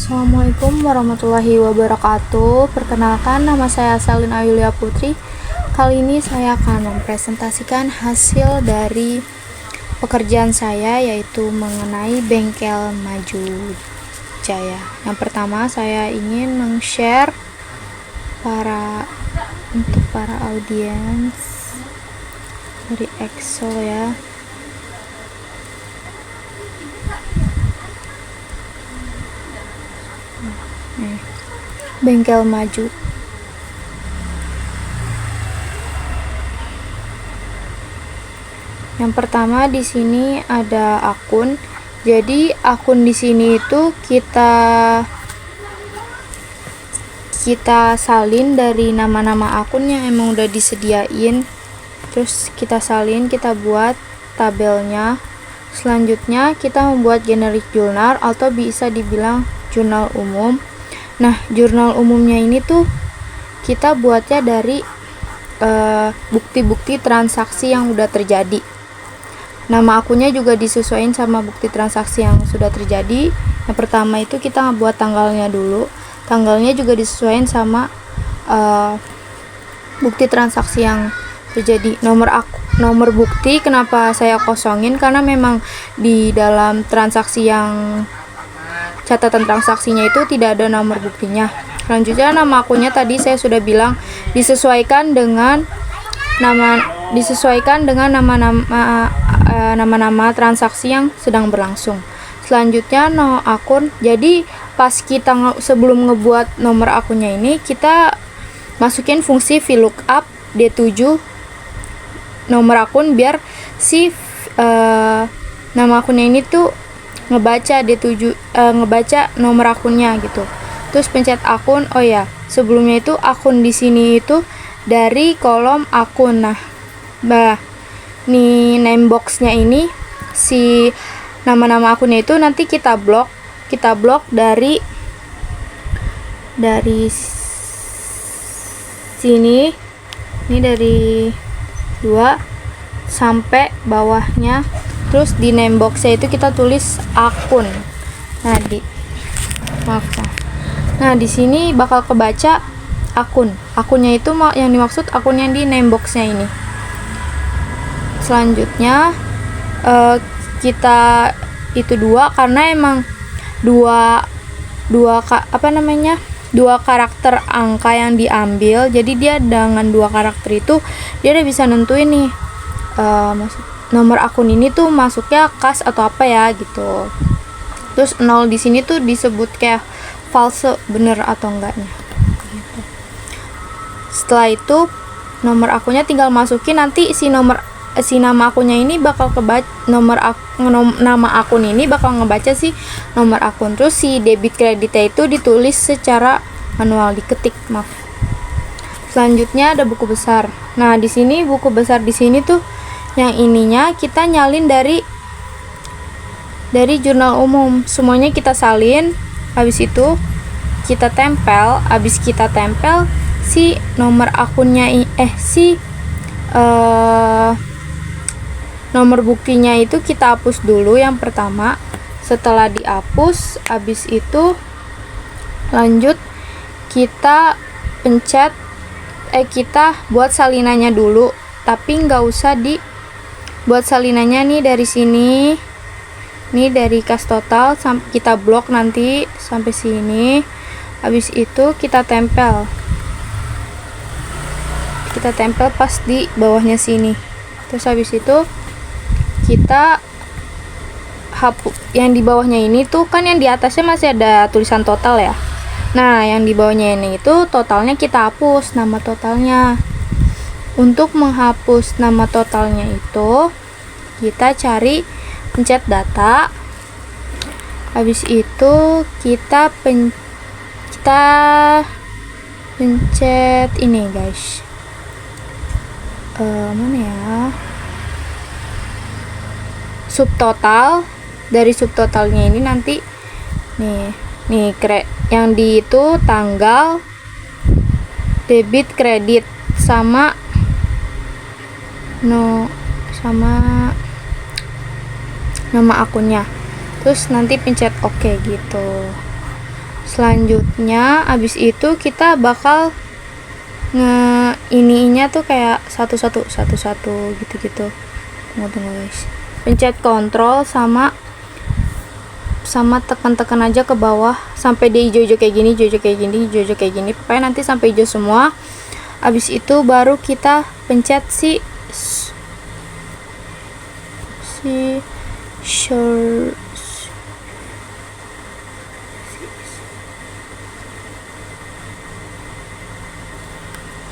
Assalamualaikum warahmatullahi wabarakatuh. Perkenalkan, nama saya Selin Ayulia Putri. Kali ini saya akan mempresentasikan hasil dari pekerjaan saya, yaitu mengenai bengkel Maju Jaya. Yang pertama, saya ingin meng-share untuk para audiens dari Excel ya. Bengkel Maju. Yang pertama di sini ada akun. Jadi akun di sini itu kita salin dari nama-nama akun yang emang udah disediain. Terus kita salin, kita buat tabelnya. Selanjutnya kita membuat generic jurnal atau bisa dibilang jurnal umum. Nah, jurnal umumnya ini tuh kita buatnya dari bukti-bukti transaksi yang udah terjadi. Nama akunnya juga disesuaikan sama bukti transaksi yang sudah terjadi. Yang pertama itu kita buat tanggalnya dulu. Tanggalnya juga disesuaikan sama bukti transaksi yang terjadi. Nomor bukti kenapa saya kosongin, karena memang di dalam transaksi yang catatan transaksinya itu tidak ada nomor buktinya. Selanjutnya nama akunnya tadi saya sudah bilang disesuaikan dengan nama-nama transaksi yang sedang berlangsung. Selanjutnya akun. Jadi pas kita sebelum ngebuat nomor akunnya ini, kita masukin fungsi VLOOKUP D7 nomor akun biar si nama akunnya ini tuh ngebaca nomor akunnya gitu. Terus pencet akun. Oh ya, sebelumnya itu akun di sini itu dari kolom akun. Nah, nih name boxnya ini si nama-nama akunnya itu nanti kita blok dari sini. Ini dari 2 sampai bawahnya. Terus di name boxnya itu kita tulis akun. Nah, di sini bakal kebaca akun. Akunnya itu yang dimaksud akun yang di name boxnya ini. Selanjutnya kita itu 2 karena emang dua karakter angka yang diambil. Jadi dia dengan 2 karakter itu dia udah bisa nentuin nih nomor akun ini tuh masuknya kas atau apa ya gitu. Terus 0 di sini tuh disebut kayak false, bener atau enggaknya gitu. Setelah itu nomor akunnya tinggal masukin, nanti si nama akunnya ini bakal kebaca nama akun ini bakal ngebaca si nomor akun. Terus si debit kreditnya itu ditulis secara manual, diketik, maaf. Selanjutnya ada buku besar. Nah, di sini buku besar di sini tuh yang ininya kita nyalin dari jurnal umum. Semuanya kita salin, habis itu kita tempel. Habis kita tempel si nomor akunnya nomor buktinya itu kita hapus dulu yang pertama. Setelah dihapus, habis itu lanjut kita pencet kita buat salinannya dulu, tapi nggak usah buat salinannya nih dari sini. Ini dari kas total kita blok nanti sampai sini. Habis itu kita tempel pas di bawahnya sini. Terus habis itu kita hapus yang di bawahnya ini tuh, kan yang di atasnya masih ada tulisan total ya. Nah, yang di bawahnya ini itu totalnya kita hapus nama totalnya. Untuk menghapus nama totalnya itu kita pencet data. Habis itu kita pencet ini guys, mana ya, subtotal. Dari subtotalnya ini nanti nih yang di itu tanggal, debit, kredit, sama nama akunnya. Terus nanti pencet OK gitu. Selanjutnya abis itu kita bakal ininya tuh kayak satu-satu gitu. Tunggu guys. Pencet kontrol sama tekan-tekan aja ke bawah sampai dia hijau-hijau kayak gini, pokoknya nanti sampai hijau semua. Abis itu baru kita pencet si short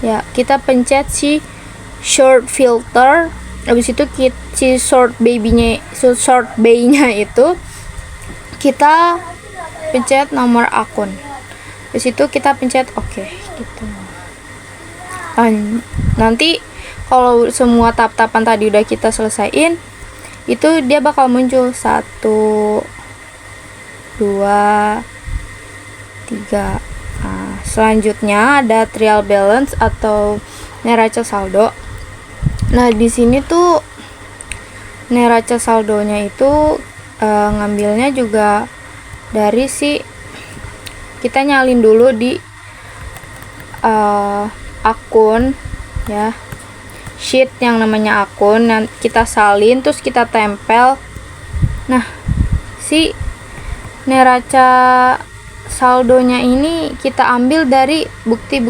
ya, kita pencet si short filter. Habis itu si short bay-nya itu kita pencet nomor akun. Habis itu kita pencet oke gitu. Nanti kalau semua tap-tapan tadi udah kita selesaiin, itu dia bakal muncul 1 2 3. Selanjutnya ada trial balance atau neraca saldo. Nah, di sini tuh neraca saldonya itu ngambilnya juga dari kita nyalin dulu di akun ya, sheet yang namanya akun, kita salin terus kita tempel. Nah, si neraca saldonya ini kita ambil dari bukti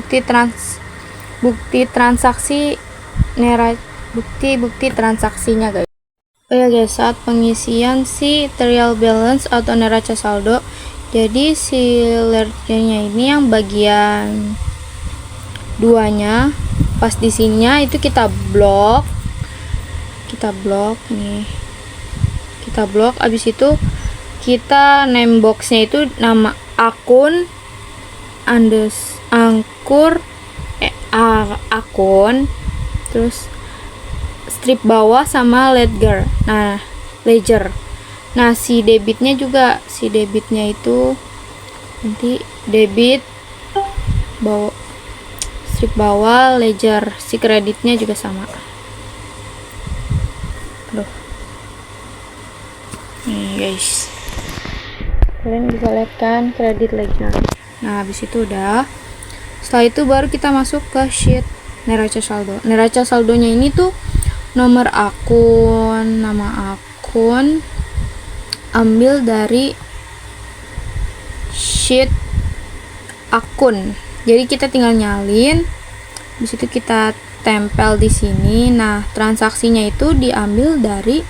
transaksinya guys. Oh ya guys, saat pengisian si trial balance atau neraca saldo, jadi si ledgernya ini yang bagian duanya pas di sininya itu kita blok nih, kita blok. Abis itu kita name boxnya itu nama akun akun, terus strip bawah sama ledger. Nah, si debitnya itu nanti debit bawah, strip bawah ledger. Si kreditnya juga sama. Guys, kalian bisa lihat kan kredit ledger. Nah, habis itu udah, setelah itu baru kita masuk ke sheet neraca saldo. Neraca saldonya ini tuh nomor akun, nama akun, ambil dari sheet akun. Jadi kita tinggal nyalin, habis itu kita tempel di sini. Nah, transaksinya itu diambil dari,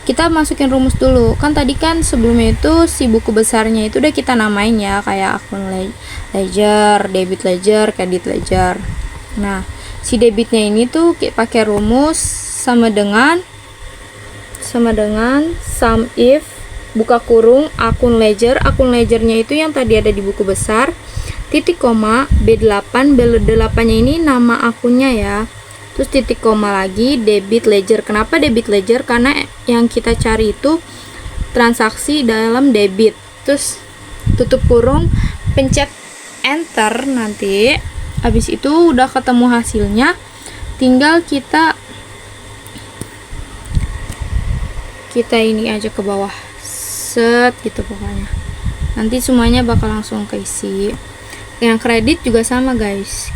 kita masukin rumus dulu. Kan tadi kan sebelumnya itu si buku besarnya itu udah kita namain ya, kayak akun ledger, debit ledger, credit ledger. Nah, si debitnya ini tuh pakai rumus sama dengan sum if buka kurung akun ledgernya itu yang tadi ada di buku besar, titik koma B8 nya ini nama akunnya ya, terus titik koma lagi debit ledger. Kenapa debit ledger? Karena yang kita cari itu transaksi dalam debit. Terus tutup kurung, pencet enter. Nanti habis itu udah ketemu hasilnya, tinggal kita ini aja ke bawah, set gitu pokoknya. Nanti semuanya bakal langsung keisi. Yang kredit juga sama guys,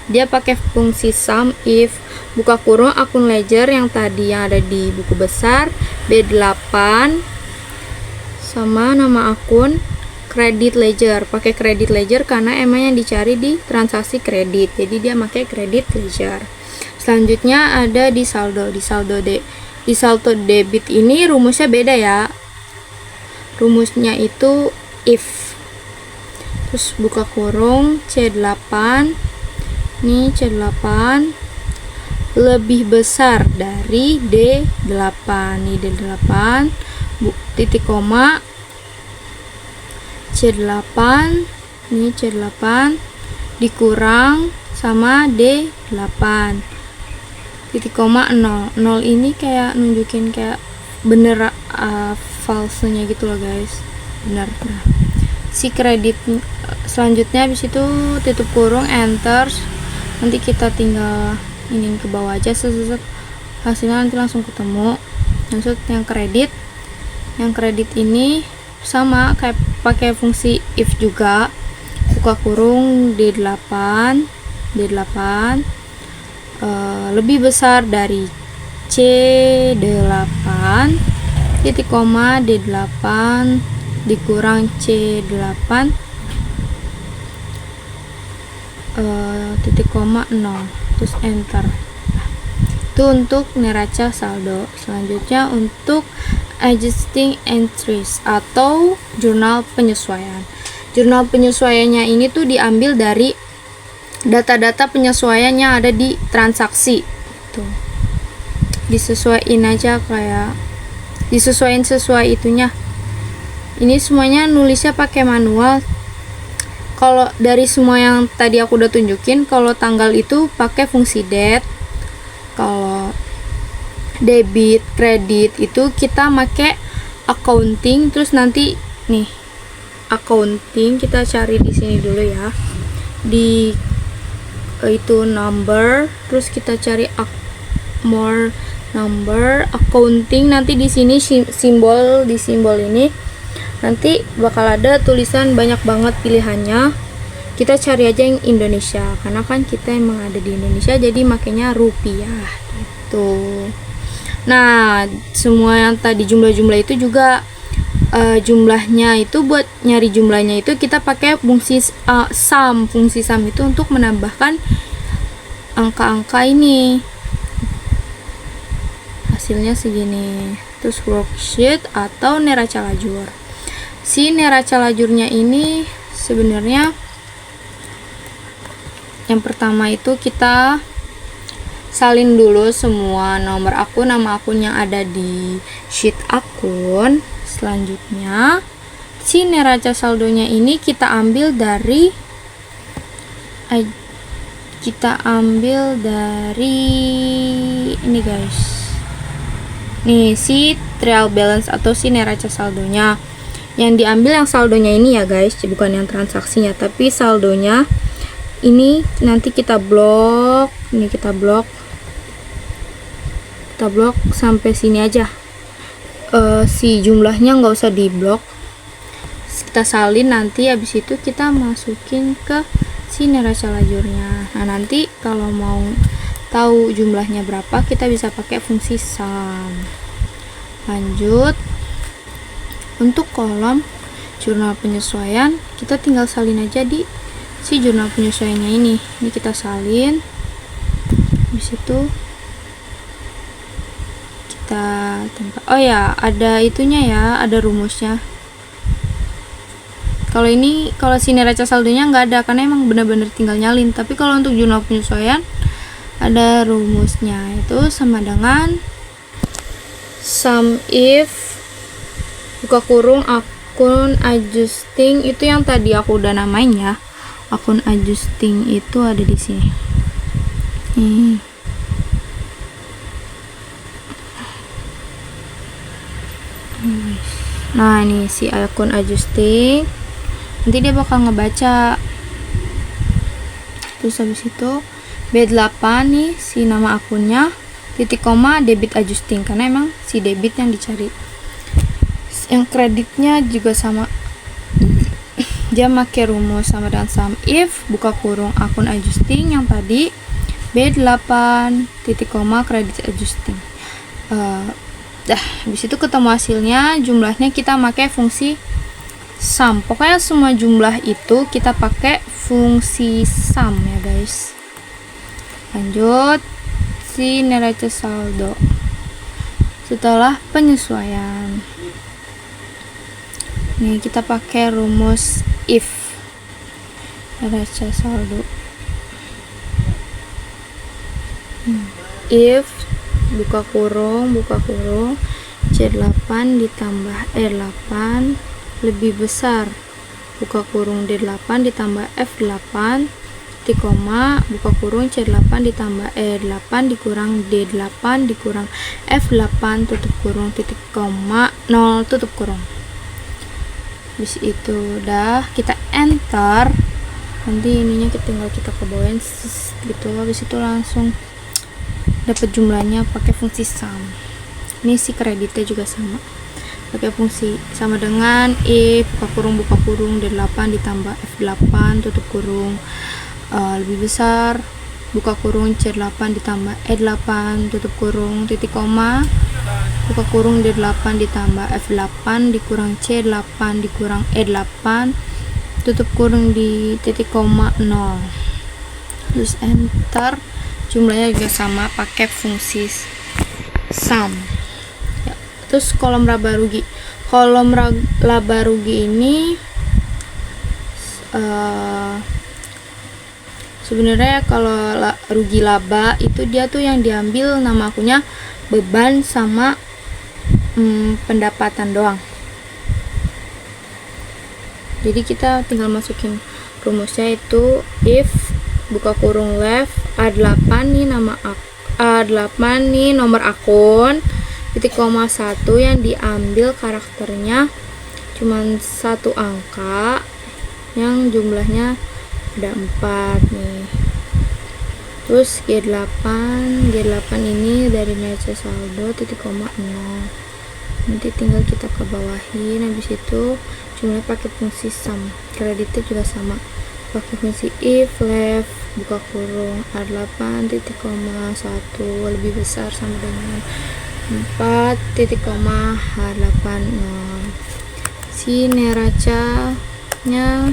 dia pakai fungsi sum if buka kurung akun ledger yang tadi yang ada di buku besar B8 sama nama akun credit ledger. Pakai credit ledger karena emang yang dicari di transaksi kredit, jadi dia pakai credit ledger. Selanjutnya ada di saldo. Di saldo debit ini rumusnya beda ya, rumusnya itu if, terus buka kurung C8, ini C8 lebih besar dari D8, nih D8 titik koma C8, ini C8 dikurang sama D8 titik koma 0. Ini kayak nunjukin kayak bener falsenya gitu loh guys, benar. Nah, si kredit selanjutnya habis itu tutup kurung enter. Nanti kita tinggal ini ke bawah aja, hasilnya nanti langsung ketemu. Maksud yang kredit ini sama kayak pakai fungsi if juga, buka kurung D8 lebih besar dari C8 titik koma D8 dikurang C8 titik koma 0, terus enter. Itu untuk neraca saldo. Selanjutnya untuk adjusting entries atau jurnal penyesuaian. Jurnal penyesuaiannya ini tuh diambil dari data-data penyesuaian yang ada di transaksi. Tuh. Disesuaiin aja, kayak disesuaiin sesuai itunya. Ini semuanya nulisnya pakai manual. Kalau dari semua yang tadi aku udah tunjukin, kalau tanggal itu pakai fungsi date. Kalau debit, kredit itu kita pakai accounting. Terus nanti nih accounting kita cari di sini dulu ya. Di itu number, terus kita cari more number, accounting. Nanti di sini simbol, di simbol ini nanti bakal ada tulisan banyak banget pilihannya. Kita cari aja yang Indonesia karena kan kita emang ada di Indonesia, jadi makanya rupiah gitu. Nah, semua yang tadi jumlah-jumlah itu juga jumlahnya itu, buat nyari jumlahnya itu kita pakai fungsi sum. Fungsi sum itu untuk menambahkan angka-angka ini. Hasilnya segini. Terus worksheet atau neraca lajur. Si neraca lajurnya ini sebenarnya yang pertama itu kita salin dulu semua nomor akun, nama akun yang ada di sheet akun. Selanjutnya si neraca saldonya ini kita ambil dari ini guys. Nih si trial balance atau si neraca saldonya. Yang diambil yang saldonya ini ya guys, bukan yang transaksinya, tapi saldonya ini nanti kita blok. Ini kita blok sampai sini aja. Si jumlahnya nggak usah diblok, kita salin. Nanti habis itu kita masukin ke si neraca lajurnya. Nah, nanti kalau mau tahu jumlahnya berapa, kita bisa pakai fungsi sum. Lanjut, untuk kolom jurnal penyesuaian, kita tinggal salin aja di si jurnal penyesuaiannya ini. Ini kita salin. Habis itu kita tempat. Oh ya, ada itunya ya, ada rumusnya. Kalau ini, kalau si neraca saldonya nggak ada karena emang benar-benar tinggal nyalin. Tapi kalau untuk jurnal penyesuaian ada rumusnya, itu sama dengan sum if buka kurung akun adjusting. Itu yang tadi aku udah namain ya. Akun adjusting itu ada di sini. Nah, ini si akun adjusting. Nanti dia bakal ngebaca. Terus habis itu B8 nih si nama akunnya, titik koma debit adjusting karena emang si debit yang dicari. Yang kreditnya juga sama, dia pakai rumus sama dengan sum if buka kurung akun adjusting yang tadi B8 titik koma kredit adjusting. Habis itu ketemu hasilnya, jumlahnya kita pakai fungsi sum. Pokoknya semua jumlah itu kita pakai fungsi sum ya guys. Lanjut, si neraca saldo setelah penyesuaian. Nih kita pakai rumus if neraca saldo. If buka kurung C8 ditambah E8 lebih besar buka kurung D8 ditambah F8 titik koma buka kurung C8 ditambah E8 dikurang D8 dikurang F8 tutup kurung titik koma 0 tutup kurung. Habis itu udah kita enter, nanti ininya tinggal kita kebawain gitu. Habis itu langsung dapat jumlahnya pakai fungsi sum. Ini si kreditnya juga sama. pakai fungsi sama dengan if buka kurung D8 ditambah F8 tutup kurung lebih besar buka kurung C8 ditambah E8 tutup kurung titik koma buka kurung D8 ditambah F8 dikurang C8 dikurang E8 tutup kurung di titik koma 0, terus enter. Jumlahnya juga sama pakai fungsi sum ya. Terus kolom laba rugi ini sebenarnya kalau rugi laba itu dia tuh yang diambil nama akunnya beban sama pendapatan doang. Jadi kita tinggal masukin rumusnya itu if buka kurung left A8 nih A8 nih nomor akun titik koma 1 yang diambil karakternya cuman satu angka yang jumlahnya ada 4 nih. Terus G8 ini dari neraca saldo titik koma 0. Nanti tinggal kita ke bawahin, habis itu jumlahnya pakai fungsi sum. Kreditnya juga sama, pakai fungsi if left buka kurung A8 titik koma 1 lebih besar sama dengan 4 titik koma H8 0. Si neraca nya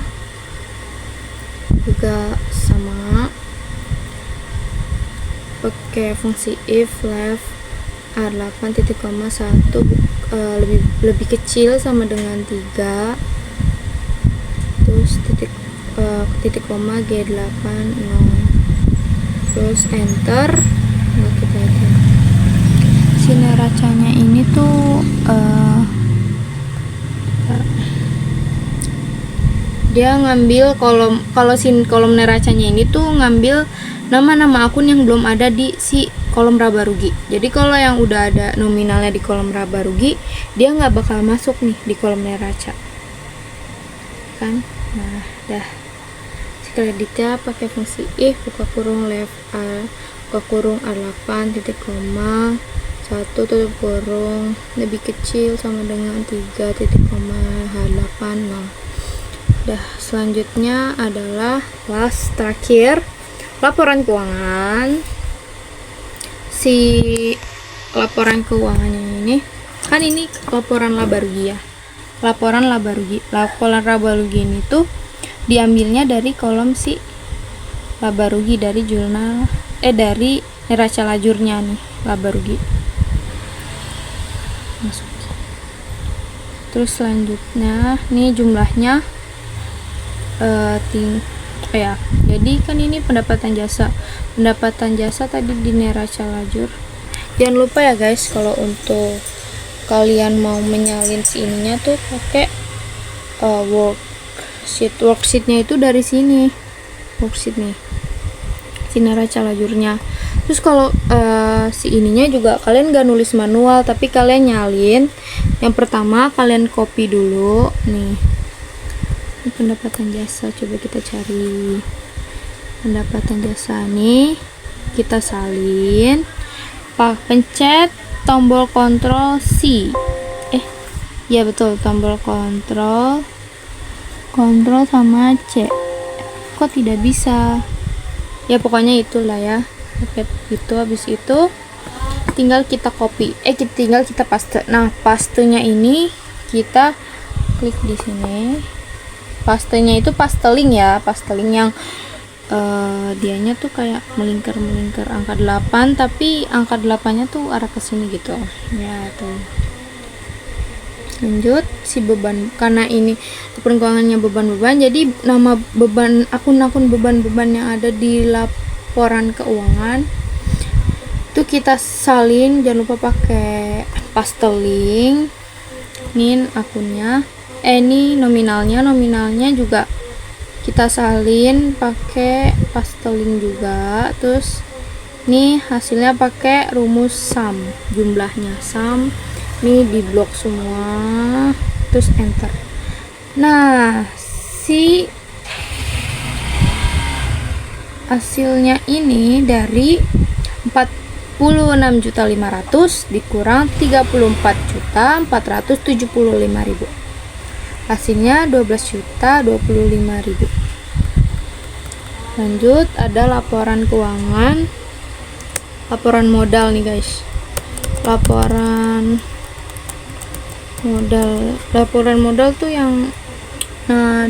juga sama, pakai fungsi if left A8 titik koma 1 lebih kecil sama dengan 3, terus titik koma G8 0, terus enter. Nah, kita lihat si neracanya ini tuh dia ngambil kolom neracanya ini tuh ngambil nama-nama akun yang belum ada di si kolom laba rugi. Jadi kalau yang udah ada nominalnya di kolom laba rugi, dia nggak bakal masuk nih di kolom neraca kan. Nah, dah. Si kreditnya pakai fungsi if buka kurung left buka kurung A8 titik koma 1 tutup kurung lebih kecil sama dengan 3 titik koma H8 0. Dah, selanjutnya adalah terakhir laporan keuangan. Si laporan keuangannya ini kan ini laporan laba rugi ya. Laporan laba rugi ini tuh diambilnya dari kolom si laba rugi dari jurnal dari neraca lajurnya nih laba rugi. Masukin. Terus selanjutnya nih jumlahnya jadi kan ini pendapatan jasa tadi di neraca lajur. Jangan lupa ya guys, kalau untuk kalian mau menyalin si ininya tuh pakai worksheetnya itu dari sini, worksheet nih si neraca lajurnya. Terus kalau si ininya juga kalian gak nulis manual, tapi kalian nyalin. Yang pertama kalian copy dulu nih, ini pendapatan jasa, coba kita cari pendapatan jasa nih, kita salin, pencet tombol kontrol C, ya betul, tombol kontrol sama C, kok tidak bisa ya, pokoknya itulah ya. Oke, itu habis itu tinggal kita copy, tinggal kita paste. Nah, pastenya ini kita klik di sini. Pastenya itu pasteling ya, pasteling yang dianya tuh kayak melingkar angka 8, tapi angka 8-nya tuh arah ke sini gitu ya tuh. Lanjut si beban, karena ini laporan keuangannya beban-beban, jadi nama beban akun-akun beban-beban yang ada di laporan keuangan itu kita salin. Jangan lupa pakai pasteling. Ini akunnya, ini nominalnya juga kita salin pakai pasteling juga. Terus nih hasilnya pakai rumus sum, jumlahnya sum nih di blok semua, terus enter. Nah, si hasilnya ini dari 26.500.000 dikurang 34.475.000. Hasilnya 12.025.000. Lanjut, ada laporan keuangan, laporan modal nih guys. Laporan modal tuh yang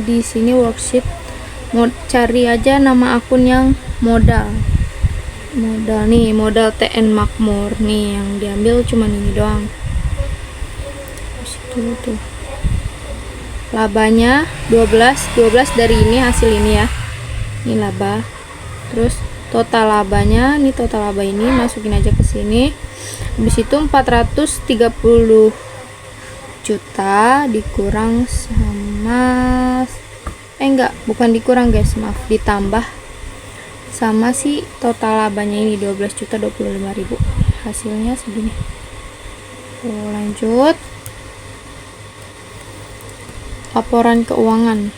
di sini worksheet, cari aja nama akun yang modal nih, modal TN Makmur nih, yang diambil cuman ini doang. Situ tuh labanya 12 dari ini, hasil ini ya, ini laba. Terus total labanya, ini total laba ini masukin aja ke sini. Habis itu 430 juta dikurang sama bukan dikurang guys, maaf, ditambah sama si total labanya ini 12.025.000. Hasilnya segini. Lanjut, laporan keuangan.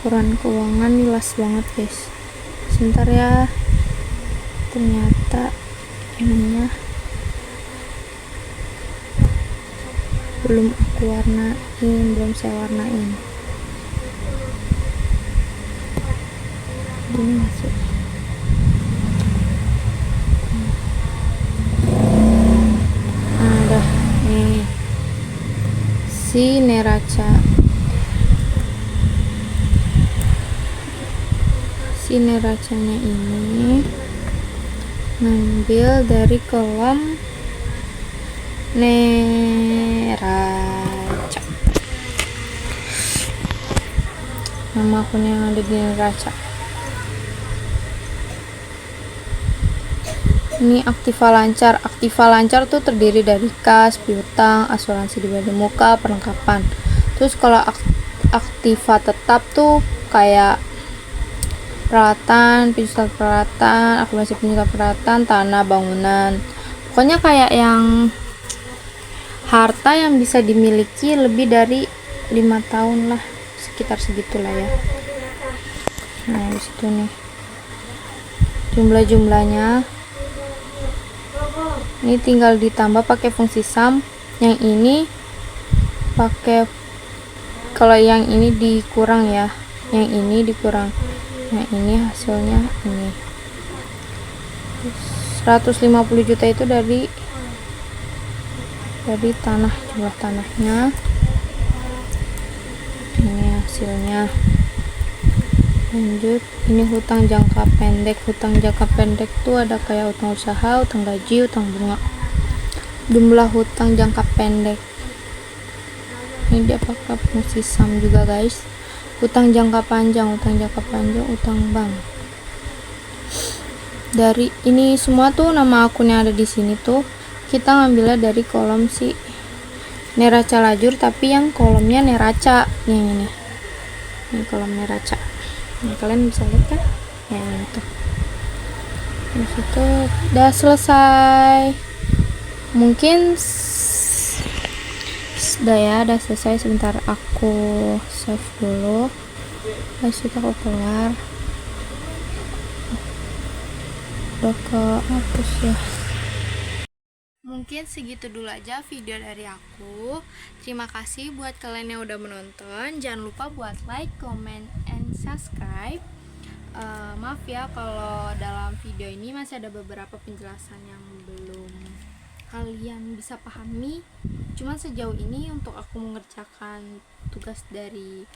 Laporan keuangan ini las banget guys. Sebentar ya, ternyata ininya belum saya warnain. Ini masuk. Ada nih si neraca. Si neracanya ini ngambil dari kolom neraca. Nama akun yang ada di neraca. Ini Aktiva Lancar. Aktiva Lancar tuh terdiri dari kas, piutang, asuransi di badan muka, perlengkapan. Terus kalau Aktiva Tetap tuh kayak peralatan, penjualan peralatan, akumulasi penjualan peralatan, tanah, bangunan. Pokoknya kayak yang harta yang bisa dimiliki lebih dari 5 tahun lah, sekitar segitulah ya. Nah, di situ nih jumlahnya. Ini tinggal ditambah pakai fungsi sum. Yang ini pakai, kalau yang ini dikurang ya, yang ini dikurang, yang ini hasilnya ini 150 juta itu dari tanah, jumlah tanahnya. Ini hasilnya. Lanjut, ini hutang jangka pendek. Hutang jangka pendek tuh ada kayak hutang usaha, hutang gaji, hutang bunga. Jumlah hutang jangka pendek ini dia pakai fungsi sum juga guys. Hutang jangka panjang, hutang bank. Dari ini semua tuh nama akun yang ada di sini tuh kita ngambilnya dari kolom si neraca lajur, tapi yang kolomnya neraca yang ini kolom neraca. Nah, kalian bisa lihat kan yang itu. Di situ udah selesai. Mungkin udah selesai. Sebentar aku save dulu. Habis itu aku keluar. Udah ke hapus ya. Mungkin segitu dulu aja video dari aku. Terima kasih buat kalian yang udah menonton. Jangan lupa buat like, comment, and subscribe. Maaf ya kalau dalam video ini masih ada beberapa penjelasan yang belum kalian bisa pahami. Cuman sejauh ini untuk aku mengerjakan tugas dari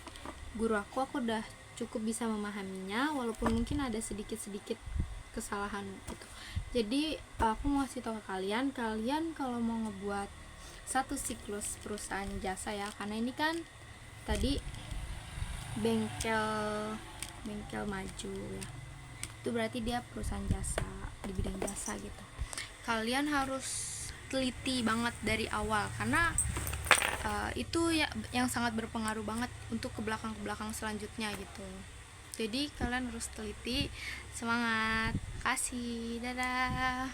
guru aku udah cukup bisa memahaminya, walaupun mungkin ada sedikit-sedikit kesalahan gitu. Jadi aku mau kasih tahu ke kalian kalau mau ngebuat satu siklus perusahaan jasa ya, karena ini kan tadi bengkel maju ya, itu berarti dia perusahaan jasa di bidang jasa gitu. Kalian harus teliti banget dari awal, karena itu ya yang sangat berpengaruh banget untuk ke belakang selanjutnya gitu. Jadi kalian harus teliti. Semangat, kasih, dadah.